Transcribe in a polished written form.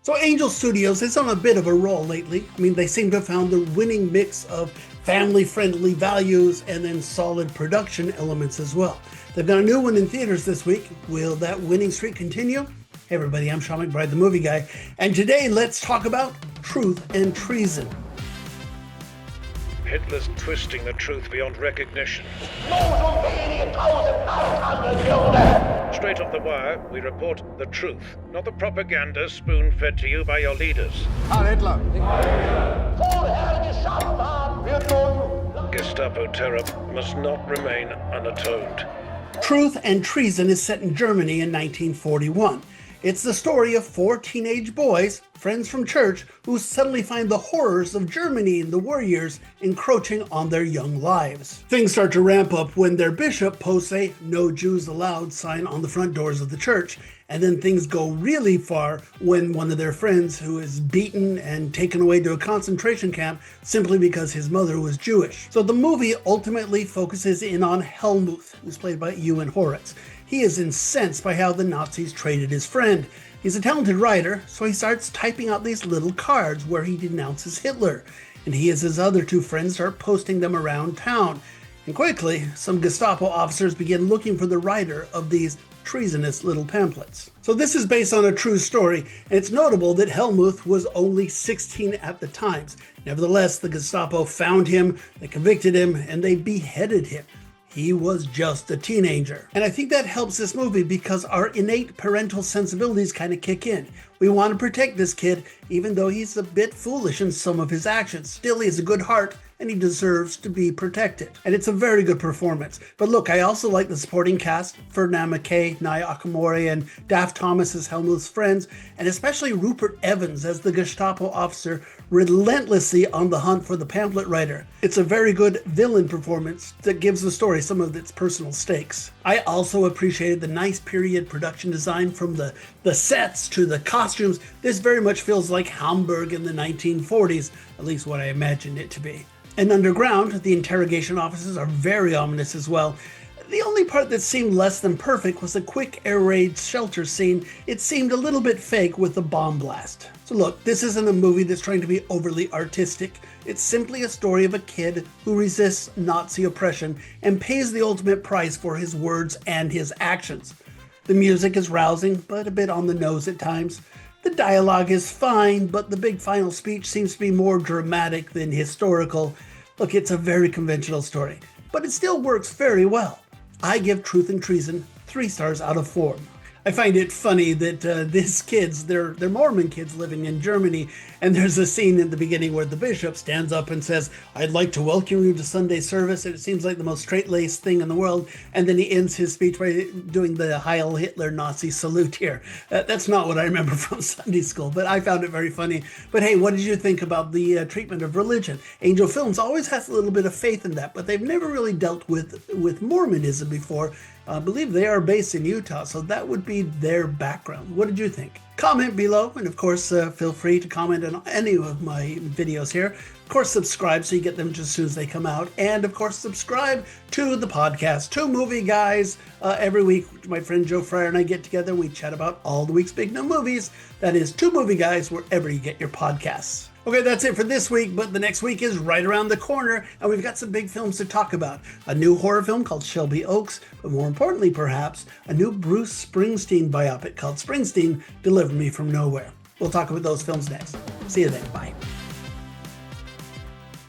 So Angel Studios is on a bit of a roll lately. I mean, they seem to have found the winning mix of family-friendly values and then solid production elements as well. They've got a new one in theaters this week. Will that winning streak continue? Hey everybody, I'm Sean McBride, the movie guy, and today let's talk about truth and treason. Hitler's twisting the truth beyond recognition. Straight off the wire, we report the truth, not the propaganda spoon-fed to you by your leaders. Hitler! Gestapo terror must not remain unatoned. Truth and Treason is set in Germany in 1941. It's the story of four teenage boys, friends from church, who suddenly find the horrors of Germany in the war years encroaching on their young lives. Things start to ramp up when their bishop posts a "No Jews Allowed" sign on the front doors of the church, and then things go really far when one of their friends, who is beaten and taken away to a concentration camp simply because his mother was Jewish. So the movie ultimately focuses in on Helmuth, who's played by Ewan Horitz. He is incensed by how the Nazis treated his friend. He's a talented writer, so he starts typing out these little cards where he denounces Hitler, and he and his other two friends start posting them around town. And quickly, some Gestapo officers begin looking for the writer of these treasonous little pamphlets. So this is based on a true story, and it's notable that Helmuth was only 16 at the time. Nevertheless, the Gestapo found him, they convicted him, and they beheaded him. He was just a teenager. And I think that helps this movie because our innate parental sensibilities kind of kick in. We want to protect this kid, even though he's a bit foolish in some of his actions. Still, he has a good heart, and he deserves to be protected. And it's a very good performance. But look, I also like the supporting cast, Ferdinand McKay, Naya Okamori, and Daft Thomas as Helmuth's friends, and especially Rupert Evans as the Gestapo officer relentlessly on the hunt for the pamphlet writer. It's a very good villain performance that gives the story some of its personal stakes. I also appreciated the nice period production design, from the sets to the costumes. This very much feels like Hamburg in the 1940s, at least what I imagined it to be. And underground, the interrogation offices are very ominous as well. The only part that seemed less than perfect was the quick air raid shelter scene. It seemed a little bit fake with the bomb blast. So look, this isn't a movie that's trying to be overly artistic. It's simply a story of a kid who resists Nazi oppression and pays the ultimate price for his words and his actions. The music is rousing, but a bit on the nose at times. The dialogue is fine, but the big final speech seems to be more dramatic than historical. Look, it's a very conventional story, but it still works very well. I give Truth and Treason 3 stars out of 4. I find it funny that these kids, they're Mormon kids living in Germany, and there's a scene in the beginning where the bishop stands up and says, "I'd like to welcome you to Sunday service," and it seems like the most straight-laced thing in the world, and then he ends his speech by doing the Heil Hitler Nazi salute here. That's not what I remember from Sunday school, but I found it very funny. But hey, what did you think about the treatment of religion? Angel Films always has a little bit of faith in that, but they've never really dealt with Mormonism before. I believe they are based in Utah, so that would be their background. What did you think? Comment below, and of course, feel free to comment on any of my videos here. Of course, subscribe so you get them just as soon as they come out. And of course, subscribe to the podcast, Two Movie Guys. Every week, my friend Joe Fryer and I get together. We chat about all the week's big new movies. That is Two Movie Guys, wherever you get your podcasts. Okay, that's it for this week, but the next week is right around the corner, and we've got some big films to talk about. A new horror film called Shelby Oaks, but more importantly, perhaps, a new Bruce Springsteen biopic called Springsteen Delivered Me from Nowhere. We'll talk about those films next. See you then. Bye.